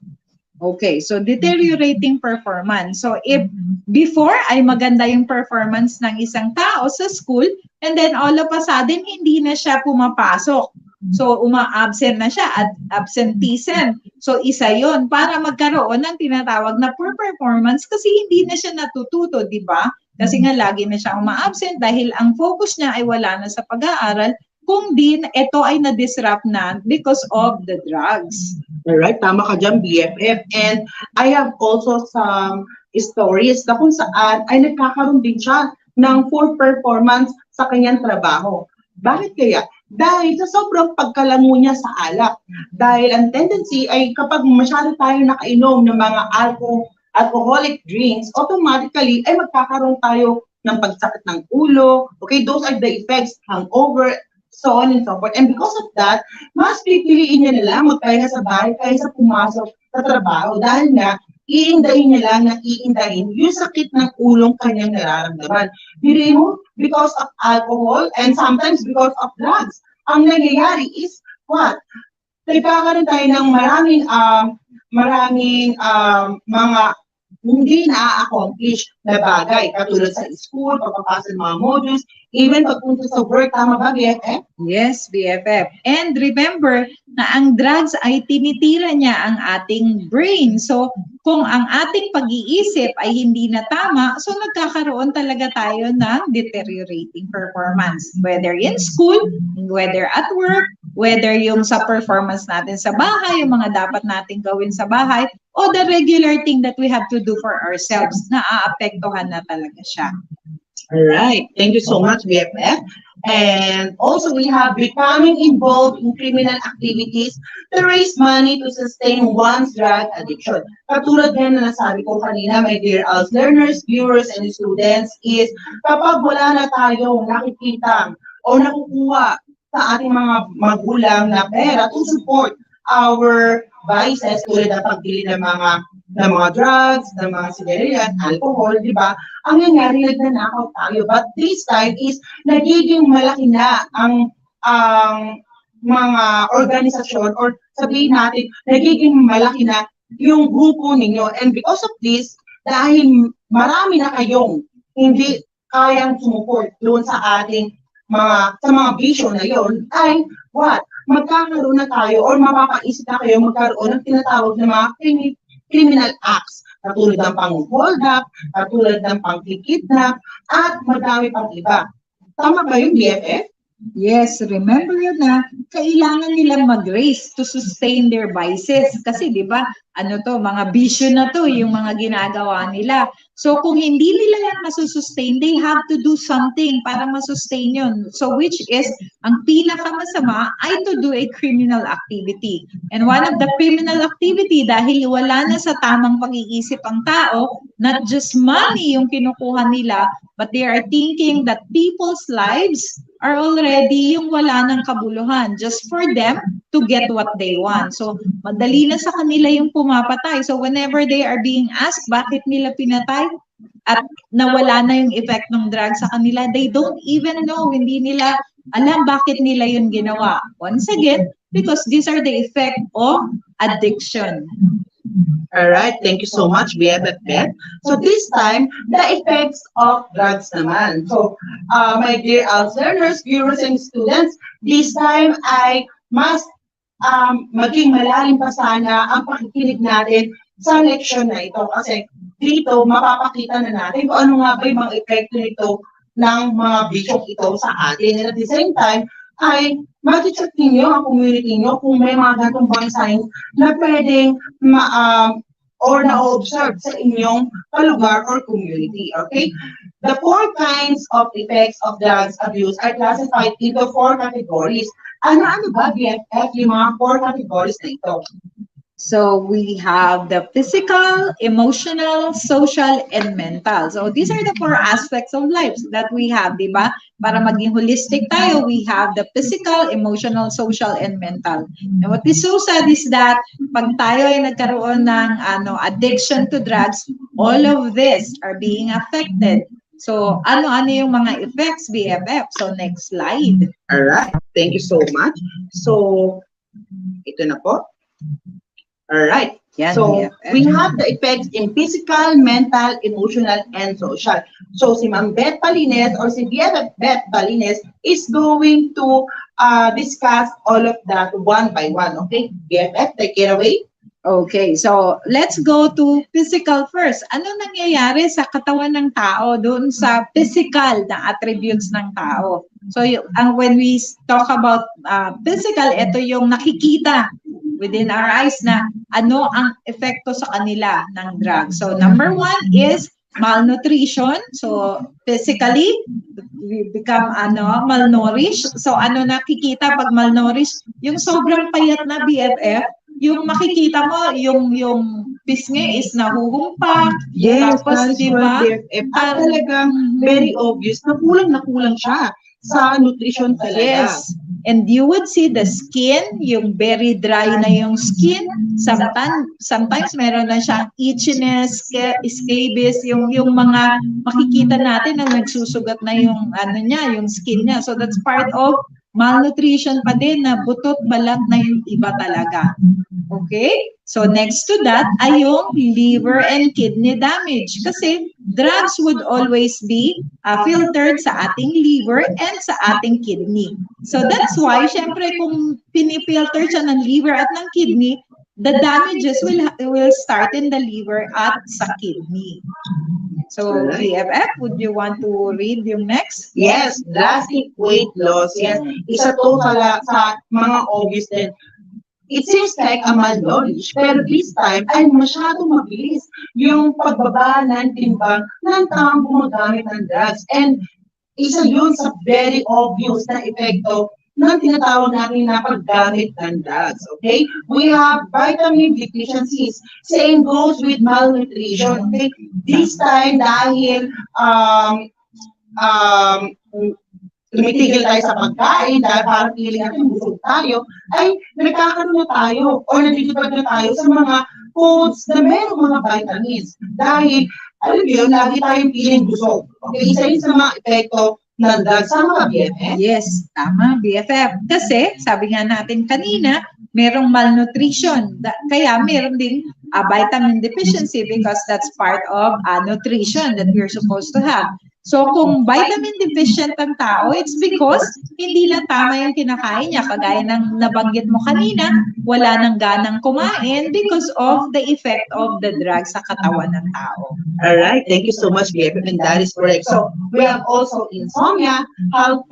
Okay, so deteriorating performance. So if before ay maganda yung performance ng isang tao sa school, and then all of a sudden, hindi na siya pumapasok. So uma-absent na siya at absenteeism. So isa yon para magkaroon ng tinatawag na poor performance kasi hindi na siya natututo, di ba? Kasi nga lagi na siya uma-absent dahil ang focus niya ay wala na sa pag-aaral, kung din ito ay na-disrupt na because of the drugs. Alright, tama ka dyan, BFF. And I have also some stories na kung saan ay nagkakaroon din siya ng poor performance sa kanyang trabaho. Bakit kaya? Dahil sa sobrang pagkalango niya sa alak. Dahil ang tendency ay kapag masyado tayo nakainom ng mga alcoholic drinks, automatically ay magkakaroon tayo ng pagsakit ng ulo. Okay, those are the effects, hangover, so on and so forth. And because of that, mas pipiliin niya na lang magpahinga sa bahay kaysa pumasok sa trabaho dahil nga iindahin niya lang na iindahin yung sakit ng ulong kanyang nararamdaman. Hindi mo, because of alcohol and sometimes because of drugs. Ang nangyayari is what? Nagkakaroon tayo ng maraming mga hindi na-accomplish na bagay. Katulad sa school, pagpapasa ng mga modules, even pagpunta sa work. Tama ba, BFF? Yes, BFF. And remember na ang drugs ay tinitira niya ang ating brain. So, kung ang ating pag-iisip ay hindi na tama, so nagkakaroon talaga tayo ng deteriorating performance. Whether in school, whether at work, whether yung sa performance natin sa bahay, yung mga dapat natin gawin sa bahay, o the regular thing that we have to do for ourselves, na aapektuhan na talaga siya. Alright, thank you so much, BFF. And also we have becoming involved in criminal activities to raise money to sustain one's drug addiction. Katulad din na nasabi ko kanina, my dear ALS learners, viewers, and students, is kapag wala na tayong nakikita o nakukuha sa ating mga magulang na pera to support our vices, tulad ng pagbili ng mga drugs, ng mga sigarilyo at alcohol, di ba? Ang nangyari, nagnanakaw tayo. But this time is nagiging malaki na ang mga organisasyon or sabihin natin, nagiging malaki na yung grupo ninyo. And because of this, dahil marami na kayong hindi kayang sumuport doon sa ating mga bisyo na yon, ay what? magkakaroon na tayo or mapapaisip na kayo magkaroon ng tinatawag na mga criminal acts, katulad ng pang-hold up, katulad ng pang-kidnap, at madami pang iba. Tama ba yun, BFF? Yes, remember yun na kailangan nilang mag-race to sustain their vices. Kasi di ba, ano to, mga bisyo na to, yung mga ginagawa nila. So kung hindi nila yan masusustain, they have to do something para masustain yun. So which is, ang pinakamasama ay to do a criminal activity. And one of the criminal activity, dahil wala na sa tamang pag-iisip ang tao, not just money yung kinukuha nila, but they are thinking that people's lives are already yung wala ng kabuluhan just for them to get what they want. So, madali na sa kanila yung pumapatay. So, whenever they are being asked bakit nila pinatay at nawala na yung effect ng drug sa kanila, they don't even know, hindi nila alam bakit nila yun ginawa. Once again, because these are the effect of addiction. All right, thank you so much, BFF. So this time, the effects of drugs naman. So, my dear ALS learners, viewers, and students, this time ay mas maging malalim pa sana ang pakikinig natin sa leksyon na ito. Kasi dito, mapapakita na natin kung ano nga ba yung mga epekto nito ng mga bisyong ito sa atin. And at the same time, ay mag-check ninyo ang community nyo kung may mga ganitong bang signs na pwedeng or na-observe sa inyong kalugar or community, okay? The 4 kinds of effects of drugs abuse are classified into 4 categories. Ano-ano ba, BFF, yung mga 4 categories na ito? So we have the physical, emotional, social, and mental. So these are the 4 aspects of life that we have, di ba? Para maging holistic tayo, we have the physical, emotional, social, and mental. And what is so sad is that pag tayo ay nagkaroon ng addiction to drugs, all of this are being affected. So ano-ano yung mga effects, BFF? So next slide. All right, thank you so much. So, ito na po. All right. Yan, So, BFF. we have the effects in physical, mental, emotional, and social. So, si Ma'am Beth Palines or si BFF Beth Palines is going to discuss all of that one by one. Okay? BFF, take it away. Okay, so let's go to physical first. Ano nangyayari sa katawan ng tao doon sa physical na attributes ng tao? So when we talk about physical, ito yung nakikita within our eyes na ano ang epekto sa kanila ng drugs. So number 1 is malnutrition. So physically, we become malnourished. So ano nakikita pag malnourished? Yung sobrang payat na BFF, yung makikita mo, yung pisngi is nahuhumpak. Yes, Tapos, that's di ba? BFF. At talagang very obvious na kulang siya sa nutrition talaga. Yes. And you would see the skin, yung very dry na yung skin. Sometimes meron na siyang itchiness, scabies, yung mga makikita natin na nagsusugat na yung yung skin niya. So that's part of malnutrition pa din na butot balat na yung iba talaga. Okay? So next to that ay yung liver and kidney damage. Kasi drugs would always be filtered sa ating liver and sa ating kidney. So that's why, syempre, kung pinifilter siya ng liver at ng kidney, the damages will start in the liver at sa kidney. So, BFF, would you want to read yung next? Yes, drastic weight loss. Yes, isa to sa mga obvious din. It seems like a malnourished, pero this time ay masyadong mabilis yung pagbaba ng timbang ng taong gumagamit ng drugs. And isa yun sa very obvious na epekto ng tinatawag natin na paggamit ng drugs. Okay? We have vitamin deficiencies. Same goes with malnutrition. Okay? This time, dahil tumitigil tayo sa pagkain, dahil parang feeling natin busog tayo, ay nagkakaroon na tayo o nalilipad na tayo sa mga foods na mayroong mga vitamins. Dahil, alam mo yun, lagi tayong feeling busog. Okay? Isa yun sa mga epekto ng drugs sa mga BFF. Yes, tama, BFF. Kasi, sabi nga natin kanina, merong malnutrition. Kaya meron din vitamin deficiency because that's part of nutrition that we're supposed to have. So kung vitamin deficient ang tao, it's because hindi lang tama yung kinakain niya. Kagaya ng nabanggit mo kanina, wala nang ganang kumain because of the effect of the drug sa katawan ng tao. All right, thank you so much, BFF, and that is correct. So we have also insomnia, heart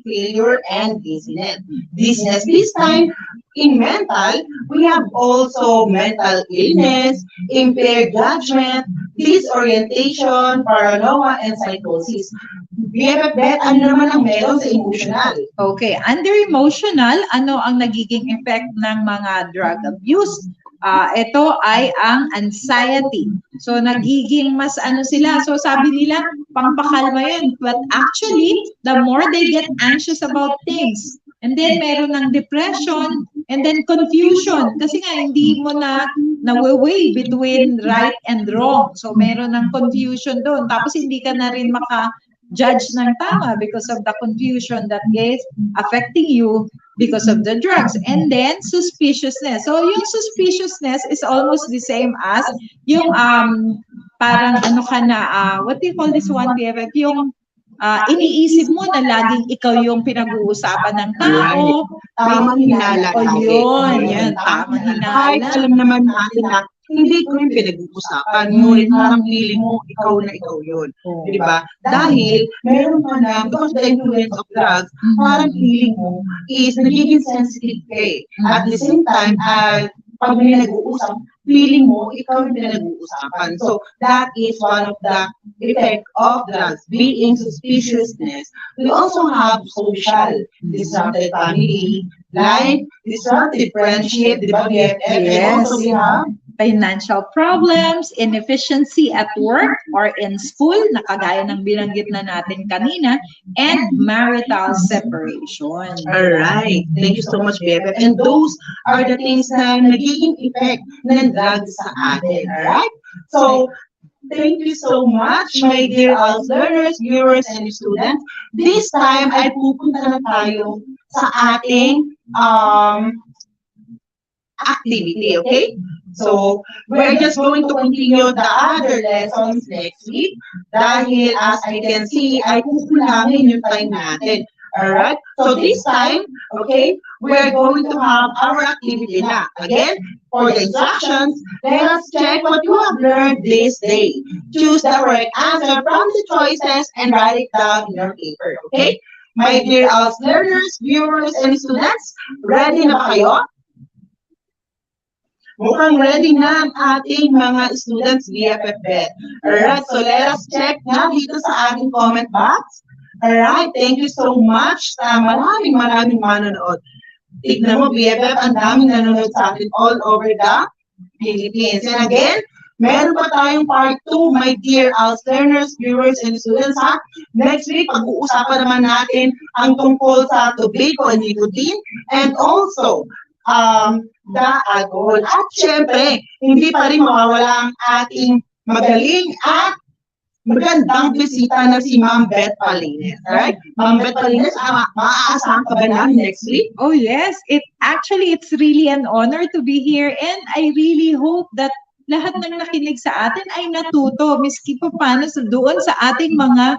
failure, and dizziness. Dizziness this time in mental, we have also mental illness, impaired judgment, disorientation, paranoia, and psychosis. BFF, ano naman ang meron sa emotional? Okay, under emotional, ano ang nagiging effect ng mga drug abuse? Ito ay ang anxiety. So, nagiging mas ano sila. So, sabi nila, pampakalma yun. But actually, the more they get anxious about things, and then meron ng depression, and then confusion. Kasi nga, hindi mo na nawe-weigh between right and wrong. So, meron ng confusion doon. Tapos, hindi ka na rin judge ng tama because of the confusion that is affecting you because of the drugs. And then, suspiciousness. So, yung suspiciousness is almost the same as yung parang ano ka na, what do you call this one, BFF? Yung iniisip mo na laging ikaw yung pinag-uusapan ng tao. Tamang hinala. O yun, yan, tamang Kahit hinala. alam naman natin na hindi ko yung pinag-uusapan, ngunit parang feeling mo, ikaw na ikaw yun. Di ba? Dahil, meron pa na, because the influence of drugs, parang feeling mo is nagiging sensitive ka eh. At the same time, pag may nag-uusap, feeling mo, ikaw yung pinag-uusapan. So, that is one of the effect of drugs, being suspiciousness. We also have social, disrupted family, life, disrupted friendship, di ba, BFF? And also we have financial problems, inefficiency at work or in school, na kagaya ng binanggit na natin kanina, and marital separation. Alright, thank you so much, BFF. And those are the things na nagiging effect ng drugs sa atin. Alright? So, thank you so much, my dear learners, viewers, and students. This time, ay pupunta na tayo sa ating activity, okay? So, we're just going to continue the other lessons next week dahil as I can see, ay kukulangin yung time natin. Alright? So, this time, okay, we're going to have our activity na. Again, for the instructions, let us check what you have learned this day. Choose the correct answer from the choices and write it down in your paper, okay? My dear learners, viewers, and students, ready na ba kayo? Mukhang ready na ang ating mga students BFF. Alright, so let us check na dito sa ating comment box. Alright, thank you so much sa maraming manonood. Tignan mo BFF, ang daming nanonood sa atin all over the Philippines. And again, meron pa tayong part 2, my dear learners, viewers, and students, ha? Next week, pag-uusapan naman natin ang tungkol sa tobacco and nicotine, and also, the alcohol. At syempre, hindi pa rin mawawala ang ating magaling at magandang bisita na si Ma'am Beth Palines. Alright? Ma'am Beth Palines, maaasahan ka ba namin next week? Oh yes, it's really an honor to be here, and I really hope that lahat ng nakinig sa atin ay natuto, miski pa paano doon sa ating mga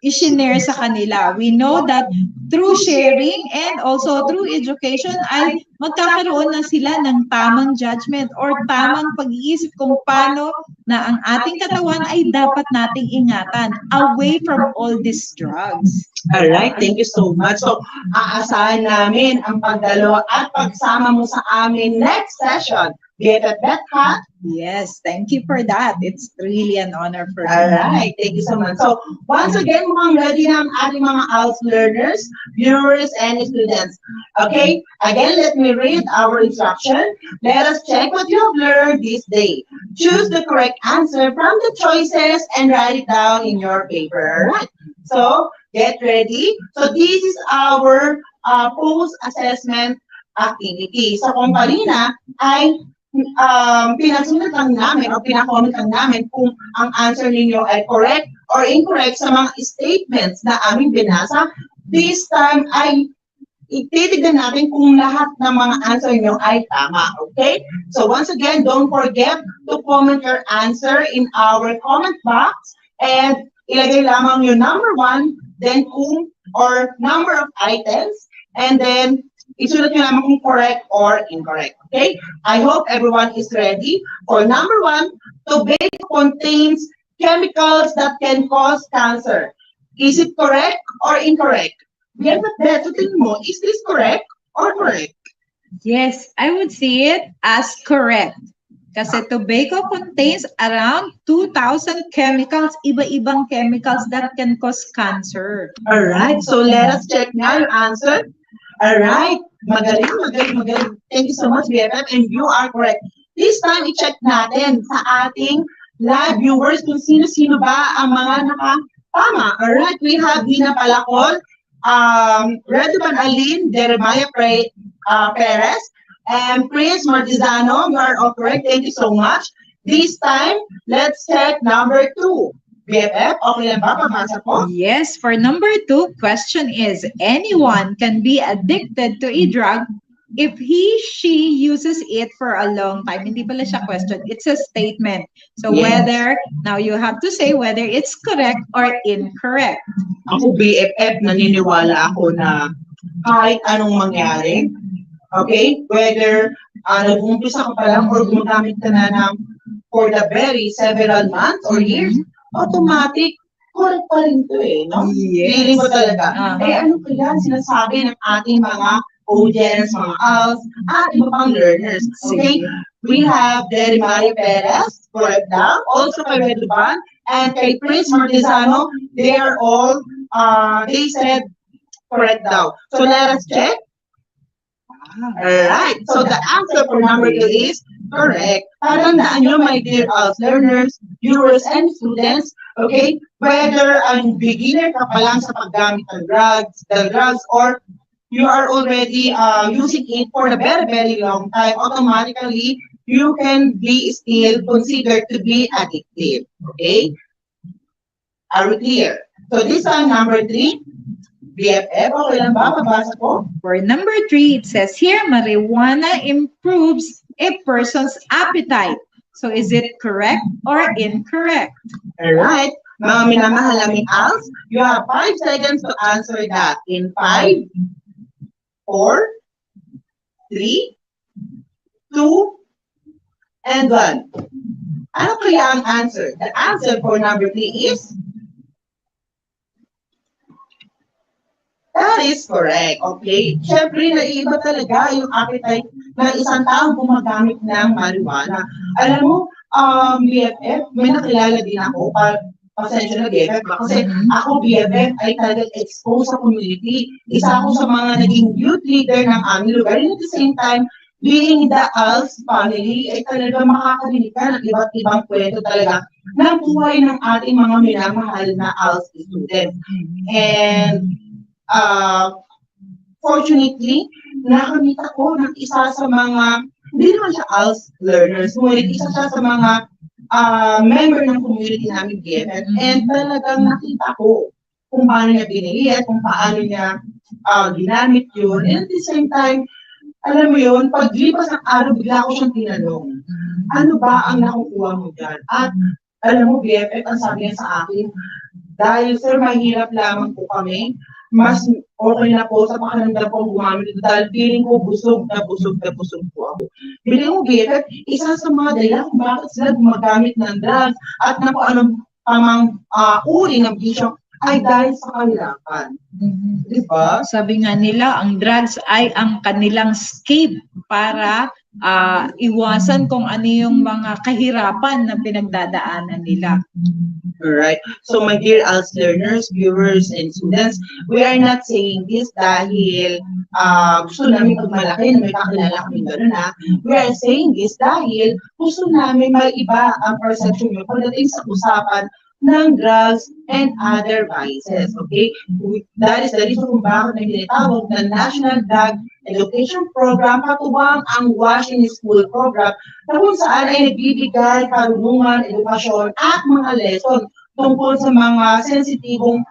i-share sa kanila. We know that through sharing and also through education ay magkakaroon na sila ng tamang judgment or tamang pag-iisip kung paano na ang ating katawan ay dapat nating ingatan away from all these drugs. Alright, thank you so much. So, aasahan namin ang pagdalo at pagsama mo sa amin next session. BFF Beth, ha? Yes, thank you for that. It's really an honor for me. Alright, thank you so much. So, once again, mukhang ready na ang ating mga learners, viewers, and students. Okay, again, let me read our instruction. Let us check what you have learned this day. Choose the correct answer from the choices and write it down in your paper. Alright, so, get ready. So, this is our post-assessment activity. So, kung kanina ay pinasulat lang namin o pinakomment lang namin kung ang answer ninyo ay correct or incorrect sa mga statements na aming binasa, this time ay ititignan natin kung lahat ng mga answer niyo ay tama, okay? So once again, don't forget to comment your answer in our comment box, and ilagay lamang yung number 1, then kung or number of items, and then isulat nyo lamang kung correct or incorrect. Okay? I hope everyone is ready. For number 1, tobacco contains chemicals that can cause cancer. Is it correct or incorrect? Get that. So tingin mo, is this correct or correct? Yes, I would see it as correct. Kasi tobacco contains around 2,000 chemicals, iba-ibang chemicals that can cause cancer. Alright, so let us check now your answer. Alright, magaling. Thank you so much, BFF, and you are correct. This time, i-check natin sa ating live viewers kung sino-sino ba ang mga nakatama. Alright, we have Dina Palacol, Redoban Alin, Jeremiah Perez, and Prince Martizano. You are all correct. Thank you so much. This time, let's check number 2. BFF, okay lang ba? Pabasa po? Yes, for number 2, question is, anyone can be addicted to a drug if she uses it for a long time. Hindi pala siya question, it's a statement. So Yes. now you have to say whether it's correct or incorrect. Ako, BFF, naniniwala ako na kahit anong mangyari, okay, whether nag-umpisa ka pa lang or gumagamit ka na ng for the very several months or years, automatic, correct pa rin to no? Yes. Feeling ko talaga. Uh-huh. Ano kaya sinasabi ng ating mga audience, mga ALS, at iba pang learners. Okay? We have Jeremiah Perez, correct daw. Also kay Redoban, and kay Prince Martizano, they are all, they said correct daw. So let us check. Alright, so the answer for number 2 is correct. Tandaan nyo, my dear learners, viewers, and students, okay, whether ang beginner ka pa lang sa paggamit ng drugs, or you are already using it for a very, very long time, automatically, you can be still considered to be addictive, okay? Are we clear? So this time, number 3, BFF, okay lang ba? Pabasa ko? For number 3, it says here, marijuana improves a person's appetite. So is it correct or incorrect? Alright, mga minamahal naming ALS, you have 5 seconds to answer that. In 5, 4, 3, 2, and 1. Ano kaya ang answer? The answer for number 3 is that is correct. Okay? Siyempre, naiiba talaga yung appetite ng isang taong gumagamit ng marijuana. Alam mo, BFF, may nakilala din ako, pasensya na BFF, kasi ako, BFF, ay talagang exposed sa community. Isa ako sa mga naging youth leader ng aming lugar. And at the same time, being the ALS family, ay talaga makakarinig ka ng iba't ibang kwento talaga ng buhay ng ating mga minamahal na ALS students. And fortunately, nakamit ako ng isa sa mga, hindi naman siya ALS learners, ngunit isa siya sa mga member ng community namin BFF, and talagang nakita ko kung paano niya binili at kung paano niya ginamit yun. And at the same time, alam mo yun, paglipas ng araw, bigla ko siyang tinanong, ano ba ang nakukuha mo dyan? At alam mo, BFF, ang sabi niya sa akin, dahil sir, mahirap lamang po kami, mas okay na po sa pakiramdam ko gumamit ito dahil feeling ko busog na busog po ako. Bilang mo, BFF, isa sa mga dahilan kung bakit sila gumagamit ng drugs at na kung anong pamang uri ng bisyo ay dahil sa kahirapan. Diba? Sabi nga nila, ang drugs ay ang kanilang escape para iwasan kung ano yung mga kahirapan na pinagdadaanan nila. Alright. So my dear ALS learners, viewers, and students, we are not saying this dahil gusto namin pagmalaki na may kakilala kami gano'n na. We are saying this dahil gusto namin maiba ang perception nyo pagdating sa usapan ng drugs and other vices. Okay? That is the reason kung bakit na tinatawag na National Drug Education Program, katuwang ang Washing School Program, na kung saan ay nagbibigay karunungan, edukasyon, at mga lesson tungkol sa mga sensitibong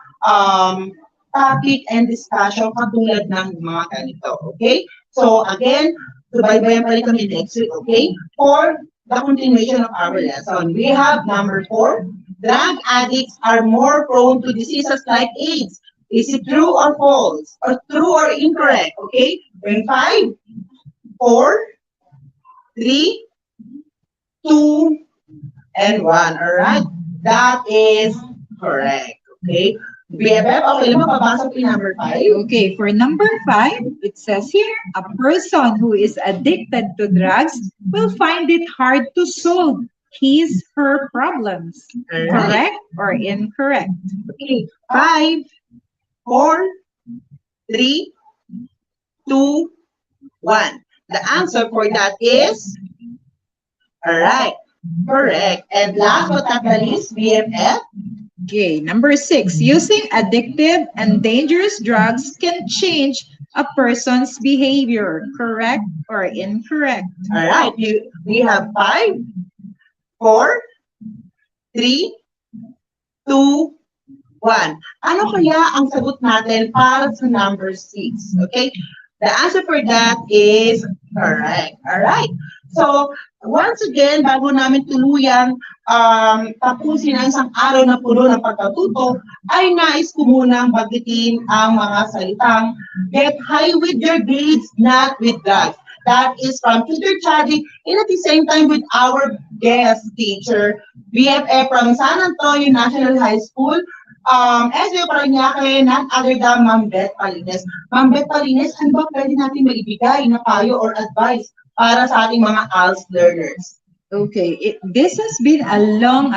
topic and discussion katulad ng mga ganito. Okay? So again, subaybayan pa rin kami next week, okay? For the continuation of our lesson. We have number 4, drug addicts are more prone to diseases like AIDS. Is it true or false? Or true or incorrect? Okay? In 5, 4, 3, 2, and 1. Alright? That is correct. Okay? BFF, okay lang mapapasok yung number 5? Okay, for number 5, it says here, a person who is addicted to drugs will find it hard to solve her problems. Alright. Correct or incorrect? Okay, 5, 4, 3, 2, 1. The answer for that is, alright, correct. And last but not the least, BFF. Okay, number 6, using addictive and dangerous drugs can change a person's behavior. Correct or incorrect? Alright, we have 5, 4, 3, 2, 1. Ano kaya ang sagot natin para sa number 6? Okay? The answer for that is correct. Alright. So, once again, bago namin tuluyang tapusin ang isang araw na puno ng pagkatuto, ay nais ko munang bagitin ang mga salitang get high with your grades, not with drugs. That is from Tutor Chadi, and at the same time with our guest teacher, BFF from San Antonio National High School, SBO Parañaque, none other than Ma'am Beth Palines. Ma'am Beth Palines, ano ba pwede natin maibigay na payo or advice para sa ating mga ALS learners? Okay, this has been a long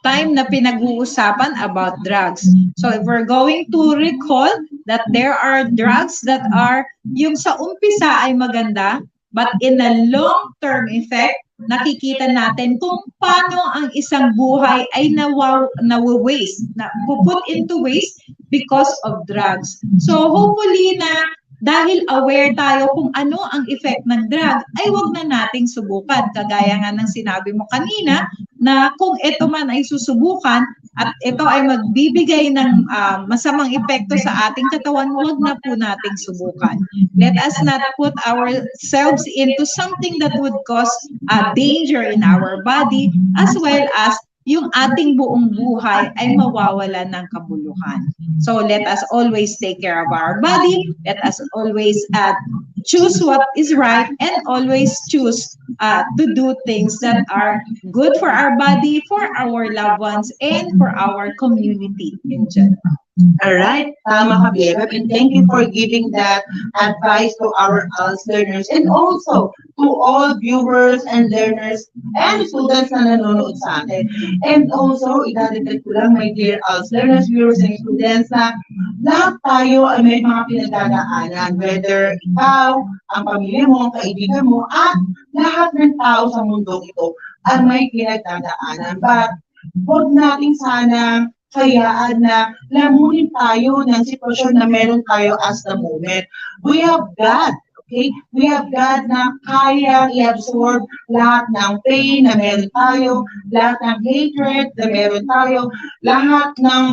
time na pinag-uusapan about drugs. So if we're going to recall that there are drugs that are yung sa umpisa ay maganda, but in a long-term effect, nakikita natin kung paano ang isang buhay ay nawa-waste, put into waste because of drugs. So hopefully na dahil aware tayo kung ano ang effect ng drug, ay wag na nating subukan. Kagaya nga ng sinabi mo kanina, na kung ito man ay susubukan at ito ay magbibigay ng masamang epekto sa ating katawan, wag na po nating subukan. Let us not put ourselves into something that would cause danger in our body, as well as yung ating buong buhay ay mawawala ng kabuluhan. So let us always take care of our body. Let us always choose what is right and always choose to do things that are good for our body, for our loved ones, and for our community in general. Alright, tama ka, BFF, and thank you for giving that advice to our ALS learners and also to all viewers and learners and students na nanonood sa atin. And also, idadagdag ko lang, my dear ALS learners, viewers, and students, na lahat tayo ay may mga pinagdadaanan, whether ikaw, ang pamilya mo, ang kaibigan mo, at lahat ng tao sa mundo ito ay may pinagdadaanan. But, huwag natin sana hayaan na lamunin tayo ng sitwasyon na meron tayo as the moment. We have God, okay? We have God na kaya i-absorb lahat ng pain na meron tayo, lahat ng hatred na meron tayo, lahat ng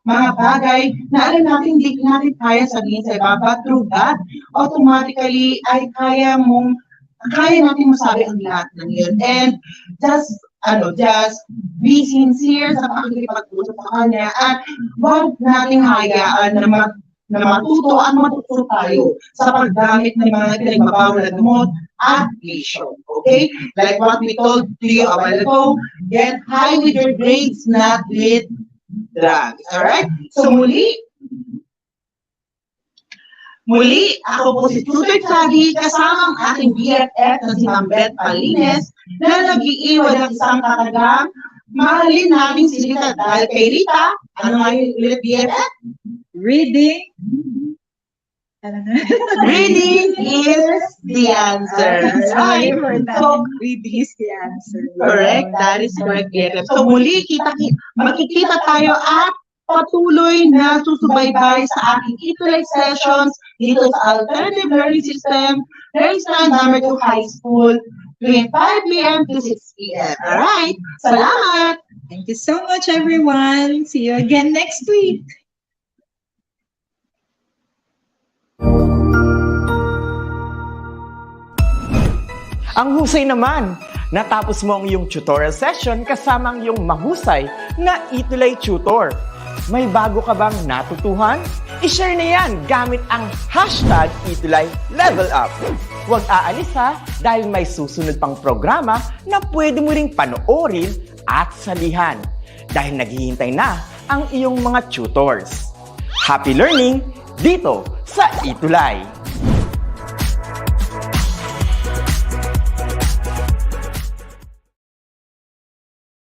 mga bagay na alam natin hindi natin kaya sabihin sa iba, but through God, automatically ay kaya natin masabi ang lahat ng yun. And just be sincere sa pakikipag-usap sa kanya at huwag nating hayaan na matuto at matuto tayo sa paggamit ng mga pinagbabawal na gamot at bisyo. Okay? Like what we told to you a while ago, get high with your grades, not with drugs. Alright? So muli, ako po si Tutor Chadi, kasama ang aking BFF na si Ma'am Beth Palines, na nag-iiwan ng isang katagang mahalin nating silita dahil kay Rita. Ano nga yung ulit, BFF? Reading. Reading is the answer. Sorry Right? for that. So, Reading is the answer. correct. That is correct, BFF. So muli, makikita tayo at patuloy na susubaybay sa ating ETUlay sessions dito sa Alternative Learning System, Learning Stand number 2 High School, between 5 p.m. to 6 p.m. Alright? Salamat! Thank you so much, everyone. See you again next week. Ang husay naman! Natapos mo ang iyong tutorial session kasama ang iyong mahusay na ETUlay tutor. May bago ka bang natutuhan? I-share na yan gamit ang hashtag #ETUlayLevelUp. Huwag aalis ha, dahil may susunod pang programa na pwede mo ring panoorin at salihan. Dahil naghihintay na ang iyong mga tutors. Happy learning dito sa ETUlay!